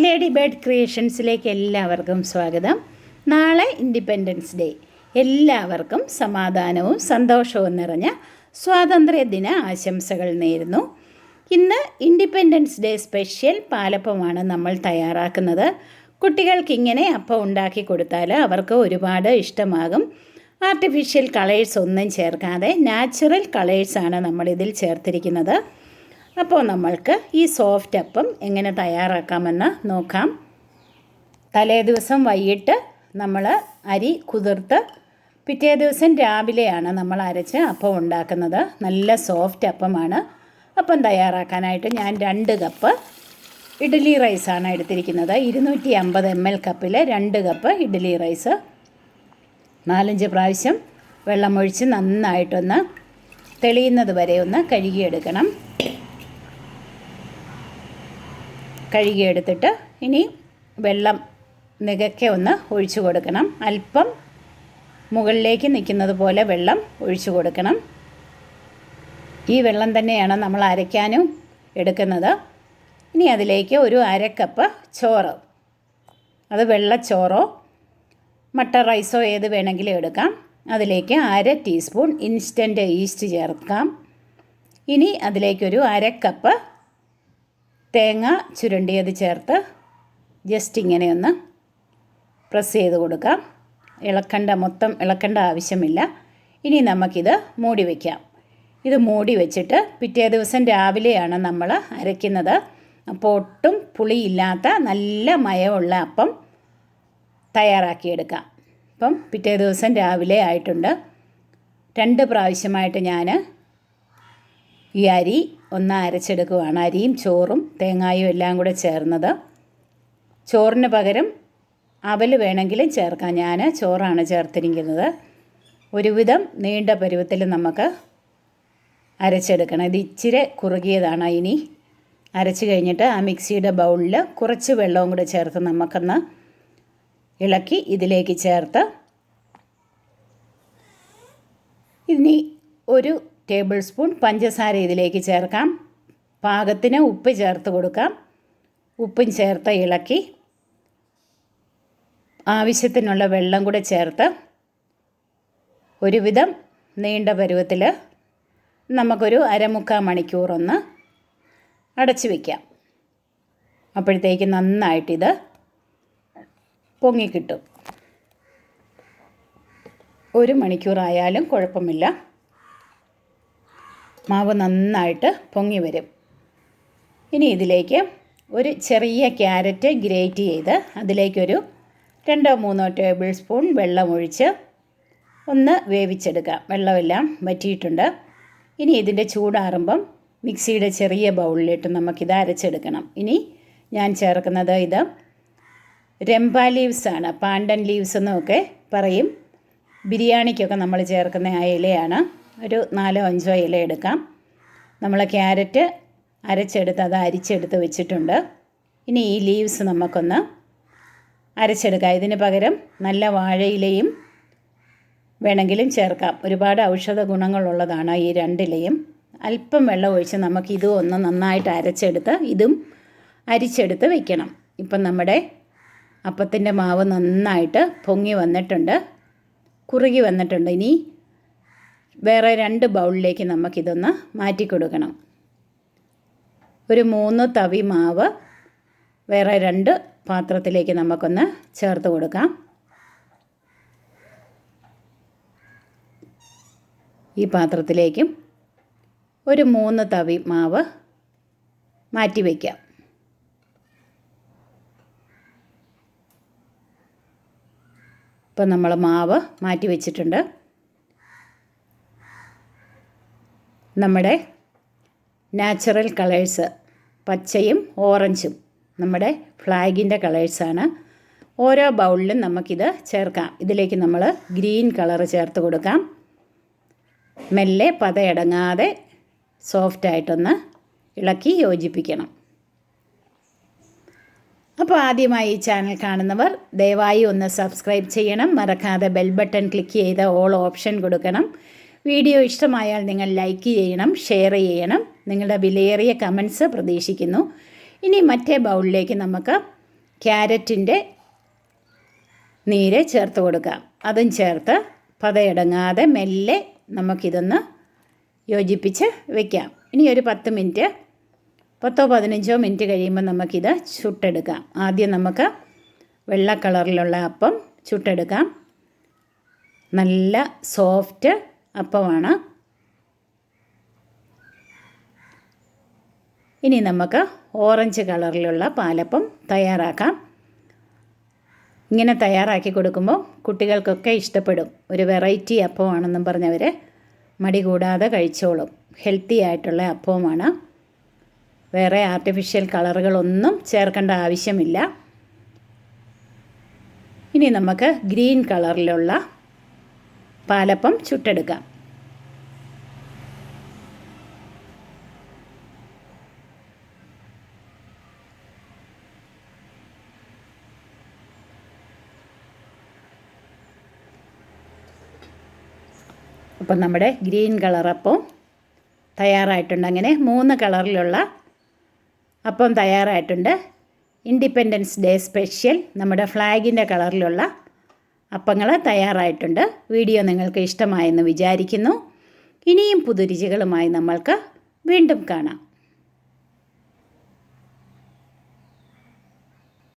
Lady bird ക്രിയേഷൻസിലേക്ക് എല്ലാവർക്കും സ്വാഗതം. നാളെ ഇൻഡിപെൻഡൻസ് ഡേ. എല്ലാവർക്കും സമാധാനവും സന്തോഷവും നിറഞ്ഞ സ്വാതന്ത്ര്യദിന ആശംസകൾ നേരുന്നു. ഇന്ന് ഇൻഡിപെൻഡൻസ് ഡേ സ്പെഷ്യൽ പാലപ്പമാണ് നമ്മൾ തയ്യാറാക്കുന്നത്. കുട്ടികൾക്ക് ഇങ്ങനെ അപ്പം ഉണ്ടാക്കി കൊടുത്താൽ അവർക്ക് ഒരുപാട് ഇഷ്ടമാകും. ആർട്ടിഫിഷ്യൽ കളേഴ്സ് ഒന്നും ചേർക്കാതെ നാച്ചുറൽ കളേഴ്സാണ് നമ്മളിതിൽ ചേർത്തിരിക്കുന്നത്. അപ്പോൾ നമ്മൾക്ക് ഈ സോഫ്റ്റ് അപ്പം എങ്ങനെ തയ്യാറാക്കാമെന്ന് നോക്കാം. തലേ ദിവസം വൈകിട്ട് നമ്മൾ അരി കുതിർത്ത് പിറ്റേ ദിവസം രാവിലെയാണ് നമ്മൾ അരച്ച് അപ്പം ഉണ്ടാക്കുന്നത്. നല്ല സോഫ്റ്റ് അപ്പമാണ്. അപ്പം തയ്യാറാക്കാനായിട്ട് ഞാൻ 2 കപ്പ് ഇഡ്ഡലി റൈസാണ് എടുത്തിരിക്കുന്നത്. 250 ml കപ്പിൽ 2 കപ്പ് ഇഡ്ഡലി റൈസ് 4-5 പ്രാവശ്യം വെള്ളമൊഴിച്ച് നന്നായിട്ടൊന്ന് തെളിയുന്നത് വരെ ഒന്ന് കഴുകിയെടുക്കണം. കഴുകിയെടുത്തിട്ട് ഇനി വെള്ളം നികക്കെ ഒന്ന് ഒഴിച്ചു കൊടുക്കണം. അല്പം മുകളിലേക്ക് നിൽക്കുന്നത് പോലെ വെള്ളം ഒഴിച്ചു കൊടുക്കണം. ഈ വെള്ളം തന്നെയാണ് നമ്മൾ അരയ്ക്കാനും എടുക്കുന്നത്. ഇനി അതിലേക്ക് ഒരു 1/2 കപ്പ് ചോറ്, അത് വെള്ളച്ചോറോ മട്ട റൈസോ ഏത് വേണമെങ്കിലും എടുക്കാം. അതിലേക്ക് 1/2 ടീസ്പൂൺ ഇൻസ്റ്റൻറ്റ് ഈസ്റ്റ് ചേർക്കാം. ഇനി അതിലേക്കൊരു 1/2 കപ്പ് തേങ്ങ ചുരണ്ടിയത് ചേർത്ത് ജസ്റ്റ് ഇങ്ങനെയൊന്ന് പ്രസ് ചെയ്ത് കൊടുക്കാം. മൊത്തം ഇളക്കേണ്ട ആവശ്യമില്ല. ഇനി നമുക്കിത് മൂടി വയ്ക്കാം. ഇത് മൂടി വെച്ചിട്ട് പിറ്റേ ദിവസം രാവിലെയാണ് നമ്മൾ അരയ്ക്കുന്നത്. അപ്പോൾ ഒട്ടും പുളിയില്ലാത്ത നല്ല മയമുള്ള അപ്പം തയ്യാറാക്കിയെടുക്കാം. അപ്പം പിറ്റേ ദിവസം രാവിലെ ആയിട്ടുണ്ട്. 2 പ്രാവശ്യമായിട്ട് ഞാൻ ഈ അരി ഒന്ന് അരച്ചെടുക്കുകയാണ്. അരിയും ചോറും തേങ്ങായും എല്ലാം കൂടെ ചേർന്നത്. ചോറിന് പകരം അവൽ വേണമെങ്കിലും ചേർക്കാം. ഞാൻ ചോറാണ് ചേർത്തിരിക്കുന്നത്. ഒരുവിധം നീണ്ട പരുവത്തിൽ നമുക്ക് അരച്ചെടുക്കണം. ഇത് ഇച്ചിരി കുറുകിയതാണ്. ഇനി അരച്ച് കഴിഞ്ഞിട്ട് ആ മിക്സിയുടെ ബൗളിൽ കുറച്ച് വെള്ളവും കൂടെ ചേർത്ത് നമുക്കൊന്ന് ഇളക്കി ഇതിലേക്ക് ചേർത്ത് ഇനി 1 ടേബിൾ സ്പൂൺ പഞ്ചസാര ഇതിലേക്ക് ചേർക്കാം. പാകത്തിന് ഉപ്പ് ചേർത്ത് കൊടുക്കാം. ഉപ്പും ചേർത്ത് ഇളക്കി ആവശ്യത്തിനുള്ള വെള്ളം കൂടെ ചേർത്ത് ഒരുവിധം നീണ്ട പരുവത്തിൽ നമുക്കൊരു 1/4 മണിക്കൂറൊന്ന് അടച്ചു വയ്ക്കാം. അപ്പോഴത്തേക്ക് നന്നായിട്ടിത് പൊങ്ങിക്കിട്ടും. 1 മണിക്കൂറായാലും കുഴപ്പമില്ല. മാവ് നന്നായിട്ട് പൊങ്ങി വരും. ഇനി ഇതിലേക്ക് ഒരു ചെറിയ ക്യാരറ്റ് ഗ്രേറ്റ് ചെയ്ത് അതിലേക്കൊരു 2-3 ടേബിൾ സ്പൂൺ വെള്ളം ഒഴിച്ച് ഒന്ന് വേവിച്ചെടുക്കാം. വെള്ളമെല്ലാം വറ്റിയിട്ടുണ്ട്. ഇനി ഇതിൻ്റെ ചൂടാറുമ്പം മിക്സിയുടെ ചെറിയ ബൗളിലിട്ട് നമുക്കിത് അരച്ചെടുക്കണം. ഇനി ഞാൻ ചേർക്കുന്നത് ഇത് രംഭ ലീവ്സാണ്. പാണ്ടൻ ലീവ്സ് എന്നൊക്കെ പറയും. ബിരിയാണിക്കൊക്കെ നമ്മൾ ചേർക്കുന്ന ആ ഇലയാണ്. ഒരു 4-5 ഇല എടുക്കാം. നമ്മൾ ക്യാരറ്റ് അരച്ചെടുത്ത് അത് അരിച്ചെടുത്ത് വെച്ചിട്ടുണ്ട്. ഇനി ഈ ലീവ്സ് നമുക്കൊന്ന് അരച്ചെടുക്കാം. ഇതിന് പകരം നല്ല വാഴയിലയും വേണമെങ്കിലും ചേർക്കാം. ഒരുപാട് ഔഷധ ഗുണങ്ങളുള്ളതാണ് ഈ 2 ഇലയും. അല്പം വെള്ളം ഒഴിച്ച് നമുക്കിതും ഒന്ന് നന്നായിട്ട് അരച്ചെടുത്ത് ഇതും അരിച്ചെടുത്ത് വയ്ക്കണം. ഇപ്പം നമ്മുടെ അപ്പത്തിൻ്റെ മാവ് നന്നായിട്ട് പൊങ്ങി വന്നിട്ടുണ്ട്, കുറുകി വന്നിട്ടുണ്ട്. ഇനി വേറെ 2 ബൗളിലേക്ക് നമുക്കിതൊന്ന് മാറ്റി കൊടുക്കണം. ഒരു 3 തവി മാവ് വേറെ 2 പാത്രത്തിലേക്ക് നമുക്കൊന്ന് ചേർത്ത് കൊടുക്കാം. ഈ പാത്രത്തിലേക്കും ഒരു 3 തവി മാവ് മാറ്റി വയ്ക്കാം. ഇപ്പം നമ്മൾ മാവ് മാറ്റി വെച്ചിട്ടുണ്ട്. നമ്മുടെ നാച്ചുറൽ കളേഴ്സ് പച്ചയും ഓറഞ്ചും നമ്മുടെ ഫ്ലാഗിൻ്റെ കളേഴ്സാണ്. ഓരോ ബൗളിലും നമുക്കിത് ചേർക്കാം. ഇതിലേക്ക് നമ്മൾ ഗ്രീൻ കളറ് ചേർത്ത് കൊടുക്കാം. മെല്ലെ പതയടങ്ങാതെ സോഫ്റ്റായിട്ടൊന്ന് ഇളക്കി യോജിപ്പിക്കണം. അപ്പോൾ ആദ്യമായി ഈ ചാനൽ കാണുന്നവർ ദയവായി ഒന്ന് സബ്സ്ക്രൈബ് ചെയ്യണം. മറക്കാതെ ബെൽ ബട്ടൺ ക്ലിക്ക് ചെയ്ത് ഓൾ ഓപ്ഷൻ കൊടുക്കണം. വീഡിയോ ഇഷ്ടമായാൽ നിങ്ങൾ ലൈക്ക് ചെയ്യണം, ഷെയർ ചെയ്യണം. നിങ്ങളുടെ വിലയേറിയ കമൻസ് പ്രതീക്ഷിക്കുന്നു. ഇനി മറ്റേ ബൗളിലേക്ക് നമുക്ക് ക്യാരറ്റിൻ്റെ നീര് ചേർത്ത് കൊടുക്കാം. അതും ചേർത്ത് പതയടങ്ങാതെ മെല്ലെ നമുക്കിതൊന്ന് യോജിപ്പിച്ച് വയ്ക്കാം. ഇനി ഒരു 10 മിനിറ്റ് 10-15 മിനിറ്റ് കഴിയുമ്പോൾ നമുക്കിത് ചുട്ടെടുക്കാം. ആദ്യം നമുക്ക് വെള്ള കളറിലുള്ള അപ്പം ചുട്ടെടുക്കാം. നല്ല സോഫ്റ്റ് അപ്പമാണ്. ഇനി നമുക്ക് ഓറഞ്ച് കളറിലുള്ള പാലപ്പം തയ്യാറാക്കാം. ഇങ്ങനെ തയ്യാറാക്കി കൊടുക്കുമ്പോൾ കുട്ടികൾക്കൊക്കെ ഇഷ്ടപ്പെടും. ഒരു വെറൈറ്റി അപ്പമാണെന്നും പറഞ്ഞവർ മടി കൂടാതെ കഴിച്ചോളും. ഹെൽത്തി ആയിട്ടുള്ള അപ്പവുമാണ്. വേറെ ആർട്ടിഫിഷ്യൽ കളറുകളൊന്നും ചേർക്കേണ്ട ആവശ്യമില്ല. ഇനി നമുക്ക് ഗ്രീൻ കളറിലുള്ള പാലപ്പം ചുട്ടെടുക്കാം. അപ്പം നമ്മുടെ ഗ്രീൻ കളർ അപ്പം തയ്യാറായിട്ടുണ്ട്. അങ്ങനെ 3 കളറിലുള്ള അപ്പം തയ്യാറായിട്ടുണ്ട്. ഇൻഡിപെൻഡൻസ് ഡേ സ്പെഷ്യൽ നമ്മുടെ ഫ്ലാഗിൻ്റെ കളറിലുള്ള അപ്പങ്ങൾ തയ്യാറായിട്ടുണ്ട്. വീഡിയോ നിങ്ങൾക്ക് ഇഷ്ടമായെന്ന് വിചാരിക്കുന്നു. ഇനിയും പുതുരുചികളുമായി നമ്മൾക്ക് വീണ്ടും കാണാം.